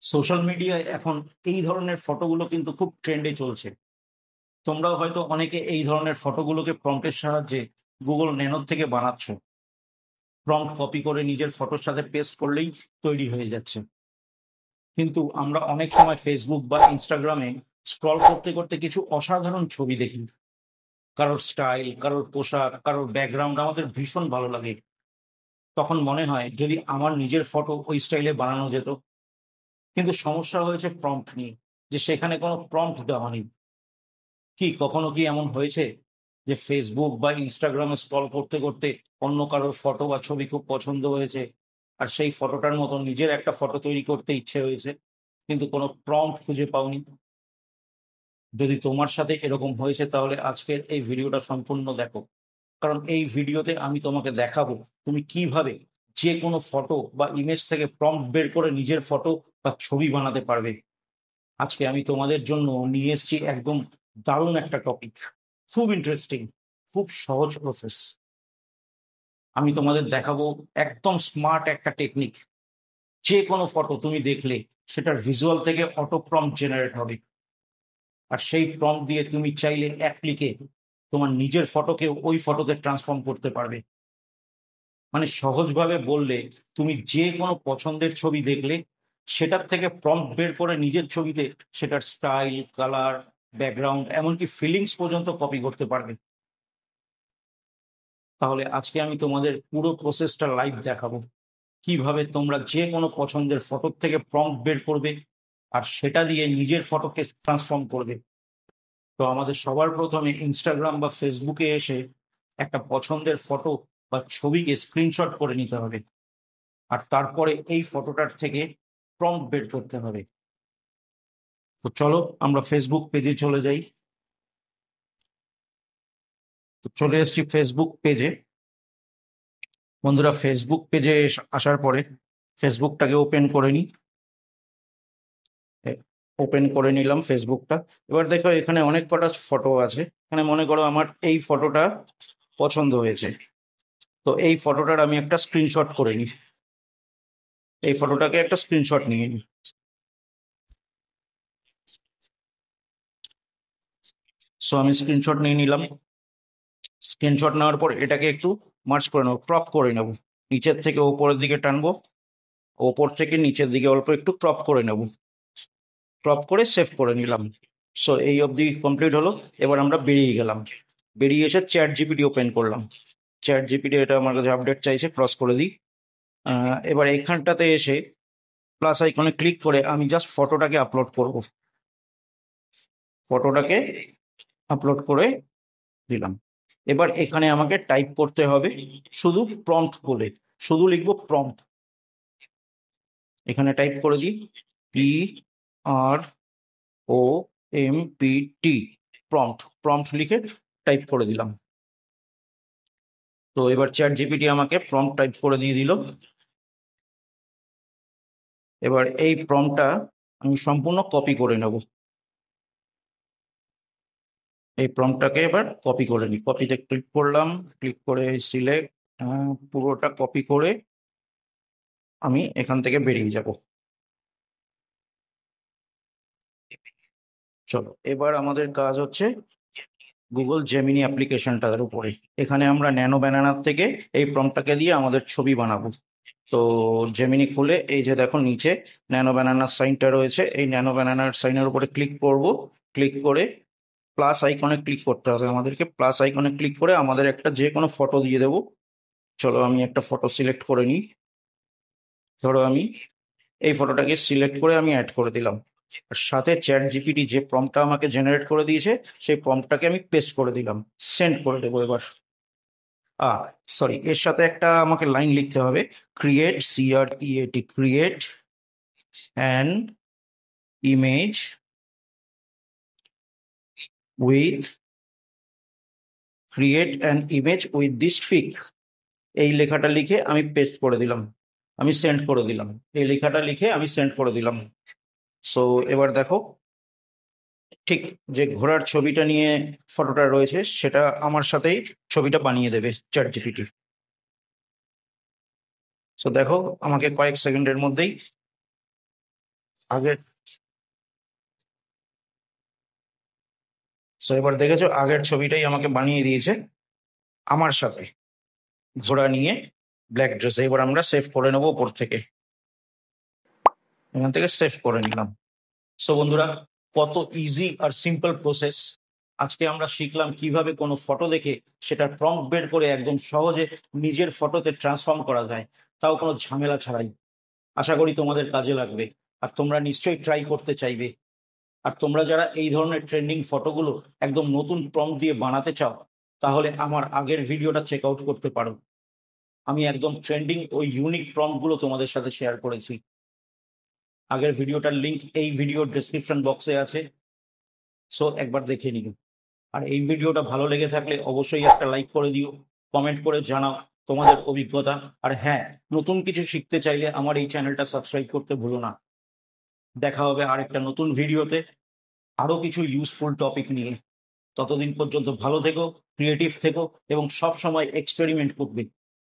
Social মিডিয়ায় এখন এই ধরনের ফটোগুলো কিন্তু খুব ট্রেন্ডে চলছে। তোমরাও হয়তো অনেকে এই ধরনের ফটোগুলোকে প্রম্পটের সাহায্যে গুগল ন্যানোর থেকে বানাচ্ছ। প্রম্পট কপি করে নিজের ফটোর সাথে পেস্ট করলেই তৈরি হয়ে যাচ্ছে। কিন্তু আমরা অনেক সময় ফেসবুক বা ইনস্টাগ্রামে স্ক্রল করতে করতে কিছু অসাধারণ ছবি দেখি। কারোর স্টাইল, কারোর পোশাক, কারোর ব্যাকগ্রাউন্ড আমাদের ভীষণ ভালো লাগে। তখন মনে হয় যদি আমার নিজের ফটো ওই স্টাইলে বানানো যেত। কিন্তু সমস্যা হয়েছে প্রম্পট নিয়ে, যে সেখানে কোনো প্রম্পট দেওয়া নেই। কি কখনো কি এমন হয়েছে যে ফেসবুক বা ইনস্টাগ্রামে স্ক্রল করতে করতে অন্য কারোর ফটো বা ছবি খুব পছন্দ হয়েছে, আর সেই ফটোটার মতো নিজের একটা ফটো তৈরি করতে ইচ্ছে হয়েছে, কিন্তু কোনো প্রম্পট খুঁজে পাওনি? যদি তোমার সাথে এরকম হয়েছে তাহলে আজকের এই ভিডিওটা সম্পূর্ণ দেখো, কারণ এই ভিডিওতে আমি তোমাকে দেখাবো তুমি কিভাবে যে কোনো ফটো বা ইমেজ থেকে প্রম্পট বের করে নিজের ফটো বা ছবি বানাতে পারবে। আজকে আমি তোমাদের জন্য নিয়ে এসেছি একদম দারুণ একটা টপিক, খুব ইন্টারেস্টিং, খুব সহজ প্রসেস। আমি তোমাদের দেখাবো একদম স্মার্ট একটা টেকনিক। যে কোনো ফটো তুমি দেখলে সেটার ভিজুয়াল থেকে অটো প্রম্পট জেনারেট হবে, আর সেই প্রম্পট দিয়ে তুমি চাইলে এক ক্লিকে তোমার নিজের ফটোকে ওই ফটোতে ট্রান্সফর্ম করতে পারবে। মানে সহজভাবে বললে, তুমি যে কোনো পছন্দের ছবি দেখলে সেটার থেকে প্রম্পট বের করে নিজের ছবিতে সেটার স্টাইল, কালার, ব্যাকগ্রাউন্ড, এমনকি ফিলিংস পর্যন্ত কপি করতে পারবে। তাহলে আজকে আমি তোমাদের পুরো প্রসেসটা লাইভ দেখাবো, কিভাবে তোমরা যে কোনো পছন্দের ফটো থেকে প্রম্পট বের করবে আর সেটা দিয়ে নিজের ফটোকে ট্রান্সফর্ম করবে। তো আমাদের সবার প্রথমে ইনস্টাগ্রাম বা ফেসবুকে এসে একটা পছন্দের ফটো বা ছবিকে স্ক্রিনশট করে নিতে হবে, আর তারপরে এই ফটোটার থেকে প্রম্পট বের করতে হবে। তো চলো আমরা ফেসবুক পেজে চলে যাই। তো চলে এসেছি ফেসবুক পেজে। বন্ধুরা, ফেসবুক পেজে আসার পরে ফেসবুকটাকে ওপেন করে নিই। ওপেন করে নিলাম ফেসবুকটা। এবার দেখো এখানে অনেক কটা ফটো আছে। এখানে মনে করো আমার এই ফটোটা পছন্দ হয়েছে, তো এই ফটোটার আমি একটা স্ক্রিনশট করে নিই। এই ফটোটাকে একটা স্ক্রিনশট নিয়ে নিই। সো আমি স্ক্রিনশট নিয়ে নিলাম। স্ক্রিনশট নেওয়ার পর এটাকে একটু মার্জ করে নেবো, ক্রপ করে নেব। নিচের থেকে ওপরের দিকে টানবো, ওপর থেকে নিচের দিকে অল্প একটু ক্রপ করে নেব। ক্রপ করে সেভ করে নিলাম। সো এই অবধি কমপ্লিট হলো। এবার আমরা বেরিয়ে গেলাম। বেরিয়ে এসে চ্যাট জিপিটি ওপেন করলাম। চ্যাট জিপিটি এটা আমার কাছে আপডেট চাইছে, ক্রস করে দিই। এবার এখানটাতে এসে প্লাস আইকনে ক্লিক করে আমি জাস্ট ফটোটাকে আপলোড করব। ফটোটাকে আপলোড করে দিলাম। এবার এখানে আমাকে টাইপ করতে হবে শুধু প্রম্পট বলে, শুধু লিখবো প্রম্পট। এখানে টাইপ করে দিই PROMPT, প্রম্পট। প্রম্পট লিখে টাইপ করে দিলাম। তো এবার চ্যাট জিপিটি আমাকে প্রম্পট টাইপ করে দিয়ে দিল। এবার এই প্রম্পটটা আমি সম্পূর্ণ কপি করে নেব। এই প্রম্পটটাকে এবার কপি করে নিই। কপিতে ক্লিক করলাম, ক্লিক করে সিলেক্ট, পুরোটা কপি করে আমি এখান থেকে বেরিয়ে যাব। চলো, এবার আমাদের কাজ হচ্ছে গুগল জেমিনি অ্যাপ্লিকেশনটার উপরে। এখানে আমরা ন্যানো ব্যানানার থেকে এই প্রম্পটটাকে দিয়ে আমাদের ছবি বানাবো। তো জেমিনি খুলে এই যে দেখো নিচে ন্যানো ব্যানানার সাইনটা রয়েছে, এই ন্যানো ব্যানানার সাইনের উপরে ক্লিক করব। ক্লিক করে প্লাস আইকনে ক্লিক করতে হবে আমাদেরকে। প্লাস আইকনে ক্লিক করে আমাদের একটা যে কোনো ফটো দিয়ে দেবো। চলো আমি একটা ফটো সিলেক্ট করে নিই। ধরো আমি এই ফটোটাকে সিলেক্ট করে আমি অ্যাড করে দিলাম। আর সাথে চ্যাট জিপিটি যে প্রম্পটটা আমাকে জেনারেট করে দিয়েছে সেই প্রম্পটটাকে আমি পেস্ট করে দিলাম। সেন্ড করে দেবো এবার। আ সরি, এর সাথে একটা আমাকে লাইন লিখতে হবে। Create, CREAT, create an image with, this pic. এই লেখাটা লিখে আমি পেস্ট করে দিলাম। আমি সেন্ড করে দিলাম। এই লেখাটা লিখে আমি সেন্ড করে দিলাম। সো এবার দেখো ঠিক যে ঘোড়ার ছবিটা নিয়ে ফটোটা রয়েছে সেটা আমার সাথেই ছবিটা বানিয়ে দেবে চ্যাট জিপিটি। সো দেখো আমাকে কয়েক সেকেন্ডের মধ্যেই আগের এবার দেখেছো আগের ছবিটাই আমাকে বানিয়ে দিয়েছে আমার সাথে ঘোড়া নিয়ে ব্ল্যাক ড্রেসে। এবার আমরা সেভ করে নেবো ওপর থেকে, এখান থেকে সেভ করে নিলাম। সো বন্ধুরা, কত ইজি আর সিম্পল প্রসেস। আজকে আমরা শিখলাম কিভাবে কোনো ফটো দেখে সেটা প্রম্পট বের করে একদম সহজে নিজের ফটোতে ট্রান্সফর্ম করা যায়, তাও কোনো ঝামেলা ছাড়াই। আশা করি তোমাদের কাজে লাগবে আর তোমরা নিশ্চয়ই ট্রাই করতে চাইবে। আর তোমরা যারা এই ধরনের ট্রেন্ডিং ফটোগুলো একদম নতুন প্রম্পট দিয়ে বানাতে চাও, তাহলে আমার আগের ভিডিওটা চেক আউট করতে পারো। আমি একদম ট্রেন্ডিং ওই ইউনিক প্রম্পটগুলো তোমাদের সাথে শেয়ার করেছি। আগের ভিডিওটার লিংক এই ভিডিওর ডেসক্রিপশন বক্সে আছে, সো একবার দেখে নিও। আর এই ভিডিওটা ভালো লেগে থাকলে অবশ্যই একটা লাইক করে দিও, কমেন্ট করে জানাও তোমাদের অভিজ্ঞতা। আর হ্যাঁ, নতুন কিছু শিখতে চাইলে আমার এই চ্যানেলটা সাবস্ক্রাইব করতে ভুলো না। দেখা হবে আরেকটা নতুন ভিডিওতে আরো কিছু ইউজফুল টপিক নিয়ে। ততদিন পর্যন্ত ভালো থেকো, ক্রিয়েটিভ থেকো এবং সব সময় এক্সপেরিমেন্ট করবে।